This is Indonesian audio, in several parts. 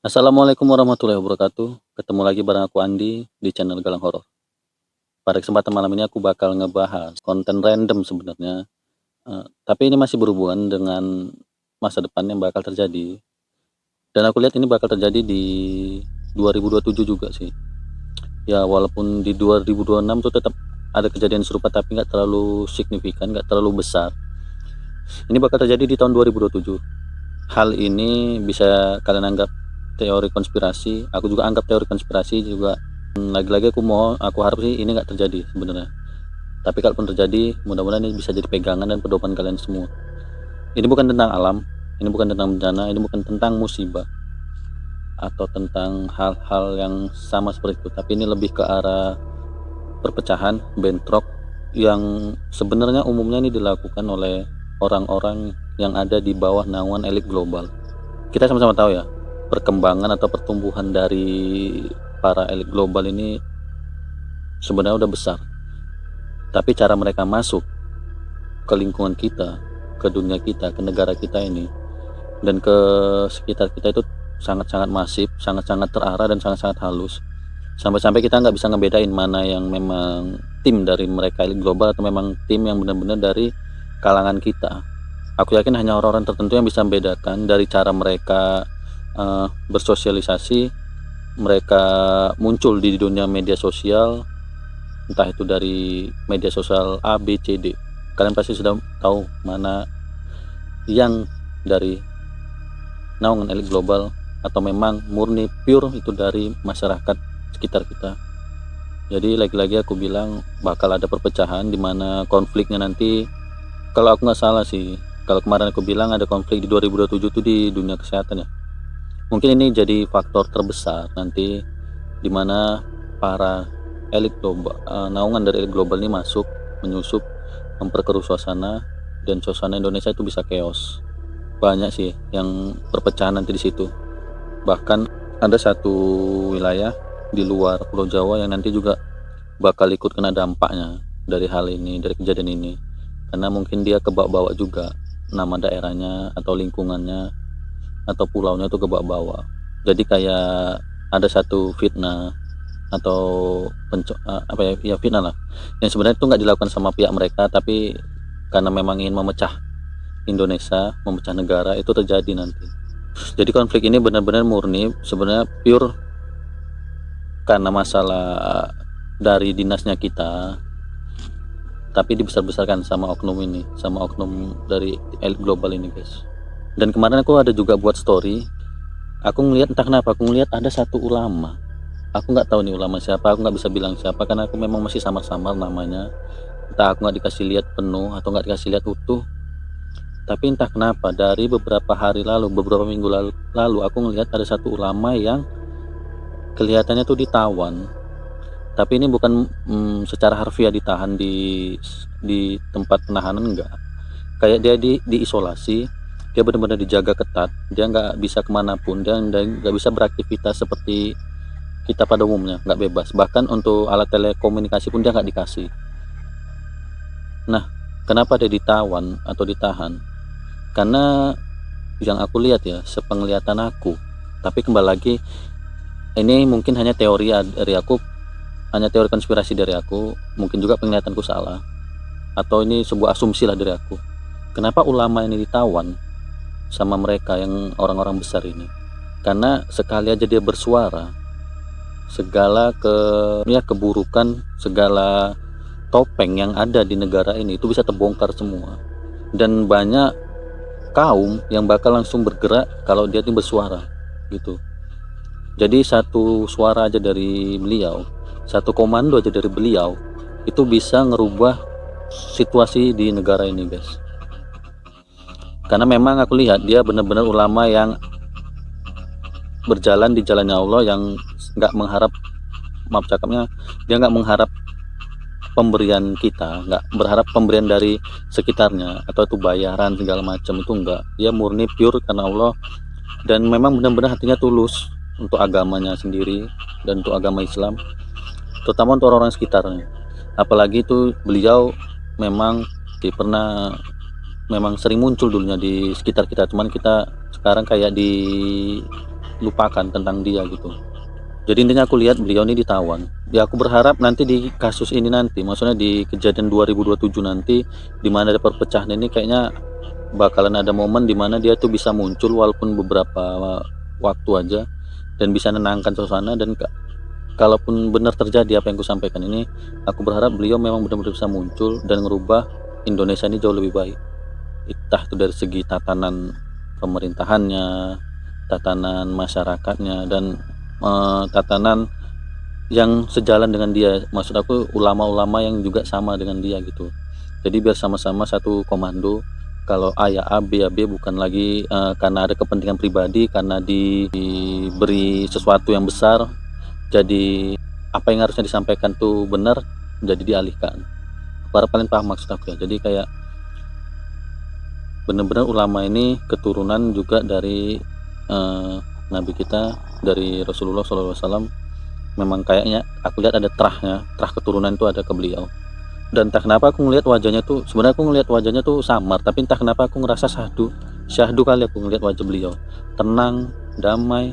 Assalamualaikum warahmatullahi wabarakatuh. Ketemu lagi bareng aku Andi di channel Galang Horor. Pada kesempatan malam ini aku bakal ngebahas konten random sebenarnya, tapi ini masih berhubungan dengan masa depan yang bakal terjadi. Dan aku lihat ini bakal terjadi di 2027 juga sih. Ya walaupun di 2026 tuh tetap ada kejadian serupa tapi nggak terlalu signifikan, nggak terlalu besar. Ini bakal terjadi di tahun 2027. Hal ini bisa kalian anggap teori konspirasi, aku juga anggap teori konspirasi juga. Lagi-lagi aku harap sih ini nggak terjadi sebenarnya. Tapi kalaupun terjadi, mudah-mudahan ini bisa jadi pegangan dan pedoman kalian semua. Ini bukan tentang alam, ini bukan tentang bencana, ini bukan tentang musibah atau tentang hal-hal yang sama seperti itu. Tapi ini lebih ke arah perpecahan, bentrok yang sebenarnya umumnya ini dilakukan oleh orang-orang yang ada di bawah naungan elit global. Kita sama-sama tahu ya, perkembangan atau pertumbuhan dari para elit global ini sebenarnya udah besar. Tapi cara mereka masuk ke lingkungan kita, ke dunia kita, ke negara kita ini, dan ke sekitar kita itu sangat-sangat masif, sangat-sangat terarah dan sangat-sangat halus. Sampai-sampai kita nggak bisa ngebedain mana yang memang tim dari mereka elit global atau memang tim yang benar-benar dari kalangan kita. Aku yakin hanya orang-orang tertentu yang bisa membedakan dari cara mereka bersosialisasi, mereka muncul di dunia media sosial, entah itu dari media sosial A, B, C, D. Kalian pasti sudah tahu mana yang dari naungan elit global atau memang murni pure itu dari masyarakat sekitar kita. Jadi lagi-lagi aku bilang bakal ada perpecahan di mana konfliknya nanti, kalau aku nggak salah sih, kalau kemarin aku bilang ada konflik di 2027 itu di dunia kesehatan ya. Mungkin ini jadi faktor terbesar nanti di mana para elit global, naungan dari elit global ini masuk, menyusup, memperkeruh suasana, dan suasana Indonesia itu bisa chaos. Banyak sih yang perpecahan nanti di situ. Bahkan ada satu wilayah di luar Pulau Jawa yang nanti juga bakal ikut kena dampaknya dari hal ini, dari kejadian ini. Karena mungkin dia kebawa-bawa juga nama daerahnya atau lingkungannya atau pulaunya itu kebawa-bawa. Jadi kayak ada satu fitnah atau apa ya, fitnah lah yang sebenarnya itu nggak dilakukan sama pihak mereka, tapi karena memang ingin memecah Indonesia, memecah negara, itu terjadi nanti. Jadi konflik ini benar-benar murni sebenarnya pure karena masalah dari dinasnya kita, tapi dibesar-besarkan sama oknum ini, sama oknum dari elit global ini guys. Dan kemarin aku ada juga buat story, aku ngelihat entah kenapa aku ngelihat ada satu ulama. Aku nggak tahu nih ulama siapa, aku nggak bisa bilang siapa karena aku memang masih samar-samar namanya. Entah aku nggak dikasih lihat penuh atau nggak dikasih lihat utuh. Tapi entah kenapa dari beberapa hari lalu, beberapa minggu lalu aku ngelihat ada satu ulama yang kelihatannya tuh ditawan. Tapi ini bukan secara harfiah ditahan di tempat penahanan, enggak. Kayak dia diisolasi, dia benar-benar dijaga ketat, dia nggak bisa kemanapun, dia nggak bisa beraktivitas seperti kita pada umumnya, nggak bebas. Bahkan untuk alat telekomunikasi pun dia nggak dikasih. Nah, kenapa dia ditawan atau ditahan? Karena yang aku lihat ya, sepenglihatan aku, tapi kembali lagi ini mungkin hanya teori dari aku, hanya teori konspirasi dari aku, mungkin juga penglihatanku salah, atau ini sebuah asumsi lah dari aku. Kenapa ulama ini ditawan sama mereka yang orang-orang besar ini? Karena sekali aja dia bersuara, segala keburukan, segala topeng yang ada di negara ini itu bisa terbongkar semua. Dan banyak kaum yang bakal langsung bergerak kalau dia tuh bersuara gitu. Jadi satu suara aja dari beliau, satu komando aja dari beliau itu bisa ngerubah situasi di negara ini guys. Karena memang aku lihat dia benar-benar ulama yang berjalan di jalannya Allah, yang nggak mengharap, maaf cakapnya, dia nggak mengharap pemberian kita, nggak berharap pemberian dari sekitarnya atau itu bayaran segala macam, itu enggak. Dia murni pure karena Allah dan memang benar-benar hatinya tulus untuk agamanya sendiri dan untuk agama Islam, terutama untuk orang-orang sekitarnya. Apalagi itu beliau memang pernah, memang sering muncul dulunya di sekitar kita, cuman kita sekarang kayak lupakan tentang dia gitu. Jadi intinya aku lihat beliau ini ditawan. Ya aku berharap nanti di kasus ini nanti, maksudnya di kejadian 2027 nanti, di mana ada perpecahan ini, kayaknya bakalan ada momen di mana dia tuh bisa muncul walaupun beberapa waktu aja, dan bisa menenangkan suasana. Dan kalaupun benar terjadi apa yang aku sampaikan ini, aku berharap beliau memang benar-benar bisa muncul dan merubah Indonesia ini jauh lebih baik. Entah itu dari segi tatanan pemerintahannya, tatanan masyarakatnya, dan tatanan yang sejalan dengan dia. Maksud aku ulama-ulama yang juga sama dengan dia gitu. Jadi biar sama-sama satu komando. Kalau A ya A, B ya B, bukan lagi karena ada kepentingan pribadi, karena diberi sesuatu yang besar, jadi apa yang harusnya disampaikan tuh benar, jadi dialihkan. Para paling paham maksud aku ya. Jadi kayak benar-benar ulama ini keturunan juga dari Nabi kita, dari Rasulullah SAW. Memang kayaknya aku lihat ada terah keturunan itu ada ke beliau. Dan entah kenapa aku ngelihat wajahnya tuh, sebenarnya aku ngelihat wajahnya tuh samar, tapi entah kenapa aku ngerasa syahdu kali aku ngelihat wajah beliau. Tenang, damai,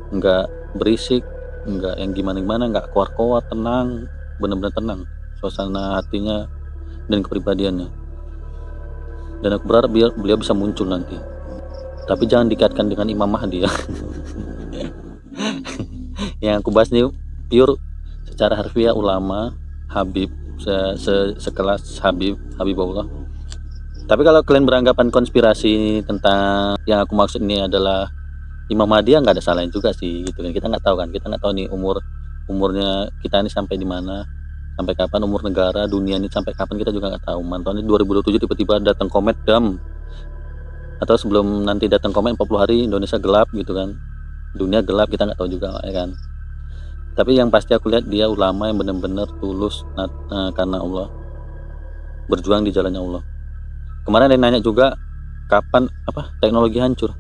nggak berisik, nggak yang gimana-gimana, nggak keluar-keluar, tenang, benar-benar tenang suasana hatinya dan kepribadiannya. Dan aku berharap beliau bisa muncul nanti, tapi jangan dikaitkan dengan Imam Mahdi ya. Yang aku bahas nih pure secara harfiah ulama, Habib, sekelas Habibullah. Tapi kalau kalian beranggapan konspirasi tentang yang aku maksud ini adalah Imam Mahdi, ya nggak ada salahnya juga sih gitu kan. Kita nggak tahu nih umurnya kita ini sampai di mana, sampai kapan, umur negara dunia ini sampai kapan kita juga nggak tahu. Mantapnya 2027 tiba-tiba datang komet dam, atau sebelum nanti datang komet 40 hari Indonesia gelap gitu kan, dunia gelap, kita nggak tahu juga ya kan. Tapi yang pasti aku lihat dia ulama yang benar-benar tulus karena Allah, berjuang di jalannya Allah. Kemarin ada yang nanya juga kapan teknologi hancur.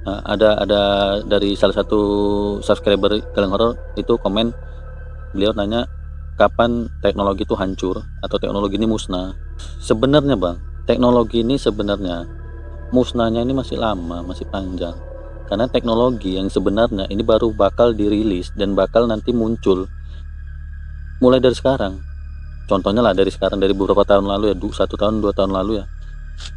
Nah, ada dari salah satu subscriber Galeng Horor itu komen, beliau nanya kapan teknologi itu hancur atau teknologi ini musnah. Sebenarnya bang, teknologi ini sebenarnya musnahnya ini masih lama, masih panjang. Karena teknologi yang sebenarnya ini baru bakal dirilis dan bakal nanti muncul mulai dari sekarang. Contohnya lah dari sekarang, dari beberapa tahun lalu ya, 1 tahun 2 tahun lalu ya,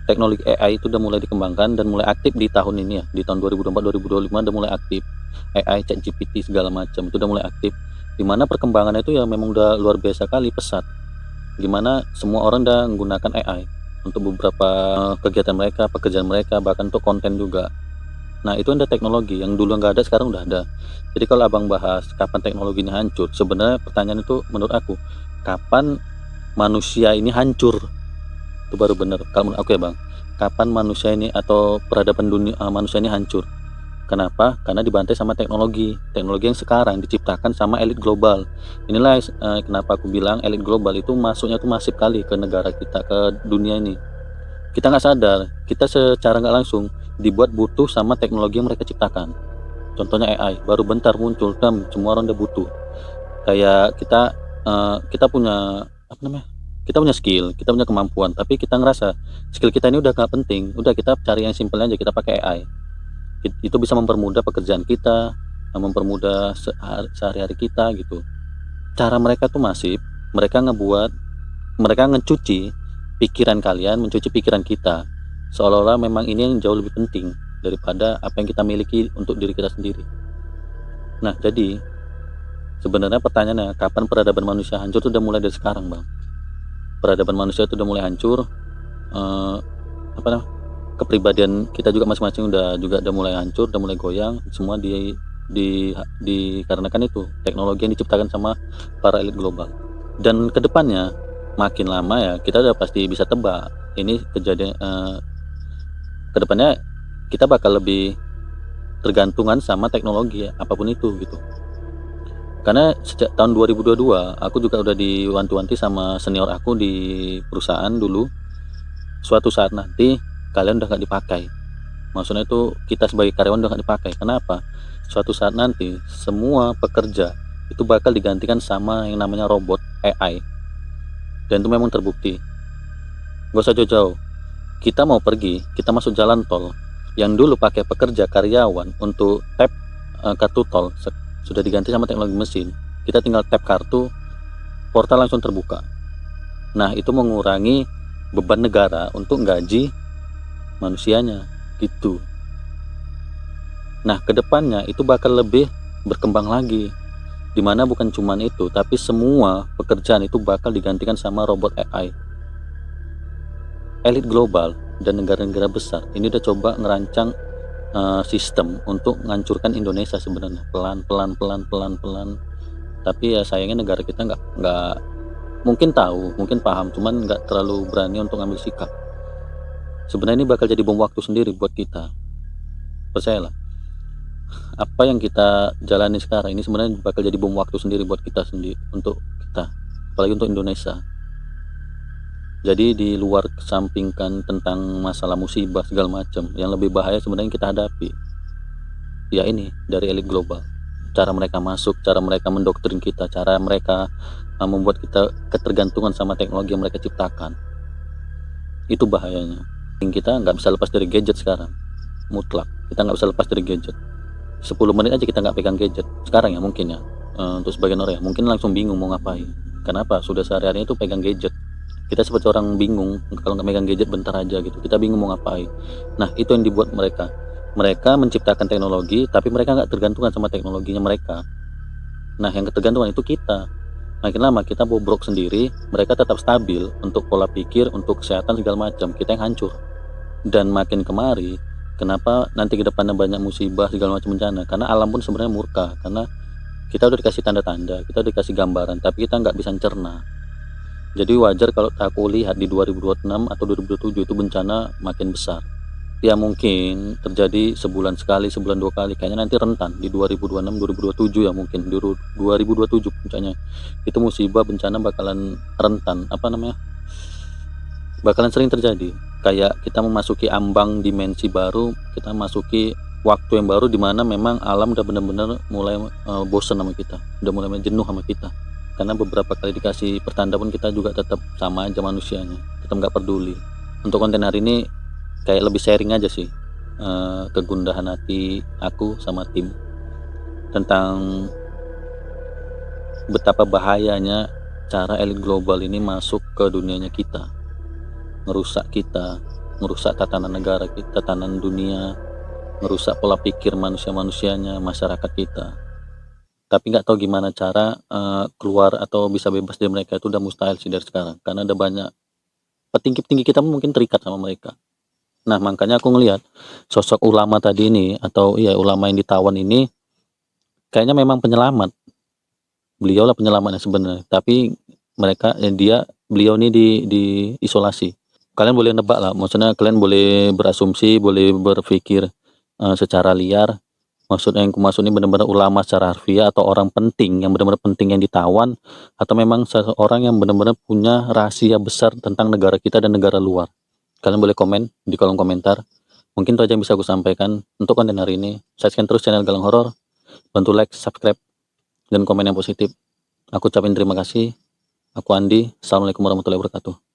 teknologi AI itu udah mulai dikembangkan dan mulai aktif di tahun ini ya, di tahun 2024-2025 udah mulai aktif. AI, ChatGPT segala macam itu udah mulai aktif. Dimana perkembangannya itu ya memang udah luar biasa kali, pesat. Gimana semua orang udah menggunakan AI untuk beberapa kegiatan mereka, pekerjaan mereka, bahkan untuk konten juga. Nah itu ada teknologi yang dulu nggak ada, sekarang udah ada. Jadi kalau abang bahas kapan teknologi ini hancur, sebenarnya pertanyaan itu menurut aku, kapan manusia ini hancur, itu baru benar kalau menurut aku ya bang. Kapan manusia ini atau peradaban dunia manusia ini hancur? Kenapa? Karena dibantai sama teknologi yang sekarang diciptakan sama elit global. Inilah kenapa aku bilang elit global itu masuknya tuh masif kali ke negara kita, ke dunia ini. Kita nggak sadar, kita secara nggak langsung dibuat butuh sama teknologi yang mereka ciptakan. Contohnya AI, baru bentar muncul, semua orang udah butuh. Kayak kita punya kita punya skill, kita punya kemampuan, tapi kita ngerasa skill kita ini udah gak penting, udah kita cari yang simple aja, kita pakai AI. Itu bisa mempermudah pekerjaan kita, mempermudah sehari-hari kita gitu. Cara mereka tuh masif, mereka ngecuci pikiran kalian, mencuci pikiran kita, seolah-olah memang ini yang jauh lebih penting daripada apa yang kita miliki untuk diri kita sendiri. Nah jadi sebenarnya pertanyaannya kapan peradaban manusia hancur itu udah mulai dari sekarang bang. Peradaban manusia itu udah mulai hancur, kepribadian kita juga masing-masing udah mulai hancur, udah mulai goyang, semua dikarenakan itu teknologi yang diciptakan sama para elit global. Dan kedepannya makin lama ya kita udah pasti bisa tebak ini kejadian, kedepannya kita bakal lebih tergantungan sama teknologi ya, apapun itu gitu. Karena sejak tahun 2022 aku juga udah diwanti-wanti sama senior aku di perusahaan dulu, suatu saat nanti kalian udah gak dipakai. Maksudnya itu kita sebagai karyawan udah gak dipakai. Kenapa? Suatu saat nanti semua pekerja itu bakal digantikan sama yang namanya robot, AI. Dan itu memang terbukti. Gak usah jauh-jauh, kita mau pergi, kita masuk jalan tol, yang dulu pakai pekerja karyawan untuk tap kartu tol sudah diganti sama teknologi mesin. Kita tinggal tap kartu, portal langsung terbuka. Nah, itu mengurangi beban negara untuk gaji manusianya gitu. Nah, kedepannya itu bakal lebih berkembang lagi, dimana bukan cuman itu, tapi semua pekerjaan itu bakal digantikan sama robot AI. Elit global dan negara-negara besar ini udah coba ngerancang sistem untuk menghancurkan Indonesia sebenarnya, pelan-pelan. Tapi ya sayangnya negara kita nggak mungkin tahu, mungkin paham, cuman nggak terlalu berani untuk ngambil sikap. Sebenarnya ini bakal jadi bom waktu sendiri buat kita. Percayalah, apa yang kita jalani sekarang ini sebenarnya bakal jadi bom waktu sendiri buat kita sendiri, untuk kita, apalagi untuk Indonesia. Jadi di luar kesampingkan tentang masalah musibah segala macam, yang lebih bahaya sebenarnya kita hadapi ya ini dari elit global. Cara mereka masuk, cara mereka mendoktrin kita, cara mereka membuat kita ketergantungan sama teknologi yang mereka ciptakan. Itu bahayanya. Kita nggak bisa lepas dari gadget sekarang, mutlak. Kita nggak bisa lepas dari gadget. 10 menit aja kita nggak pegang gadget sekarang ya, mungkin ya untuk sebagian orang ya mungkin langsung bingung mau ngapain. Kenapa? Sudah sehari-hari itu pegang gadget. Kita seperti orang bingung kalau nggak megang gadget bentar aja gitu, kita bingung mau ngapain. Nah, itu yang dibuat mereka menciptakan teknologi, tapi mereka nggak tergantungan sama teknologinya mereka. Nah, yang ketergantungan itu kita. Makin lama kita bobrok sendiri, mereka tetap stabil untuk pola pikir, untuk kesehatan segala macam, kita yang hancur. Dan makin kemari, kenapa nanti ke depannya banyak musibah segala macam bencana? Karena alam pun sebenarnya murka, karena kita udah dikasih tanda-tanda, kita udah dikasih gambaran, tapi kita nggak bisa cerna. Jadi wajar kalau aku lihat di 2026 atau 2027 itu bencana makin besar. Ya mungkin terjadi sebulan sekali, sebulan 2 kali, kayaknya nanti rentan di 2026 2027 ya, mungkin di 2027 puncaknya itu musibah bencana bakalan rentan, bakalan sering terjadi. Kayak kita memasuki ambang dimensi baru, kita masuki waktu yang baru di mana memang alam udah benar-benar mulai bosan sama kita, udah mulai jenuh sama kita. Karena beberapa kali dikasih pertanda pun kita juga tetap sama aja manusianya, tetap nggak peduli. Untuk konten hari ini kayak lebih sharing aja sih, kegundahan hati aku sama tim tentang betapa bahayanya cara elit global ini masuk ke dunianya kita, ngerusak kita, ngerusak tatanan negara kita, tatanan dunia, ngerusak pola pikir manusia-manusianya, masyarakat kita. Tapi nggak tahu gimana cara keluar atau bisa bebas dari mereka, itu udah mustahil sih dari sekarang, karena ada banyak petinggi-petinggi kita mungkin terikat sama mereka. Nah, makanya aku ngelihat sosok ulama tadi ini, atau ulama yang ditawan ini kayaknya memang penyelamat. Beliau lah penyelamatnya sebenarnya, tapi beliau ini di isolasi. Kalian boleh nebak lah, maksudnya kalian boleh berasumsi, boleh berpikir secara liar. Maksudnya yang kumaksud ini benar-benar ulama secara harfiah, atau orang penting yang benar-benar penting yang ditawan, atau memang seseorang yang benar-benar punya rahasia besar tentang negara kita dan negara luar. Kalian boleh komen di kolom komentar. Mungkin itu aja yang bisa aku sampaikan untuk konten hari ini. Saksikan terus channel Galang Horor, bantu like, subscribe, dan komen yang positif. Aku ucapin terima kasih. Aku Andi. Assalamualaikum warahmatullahi wabarakatuh.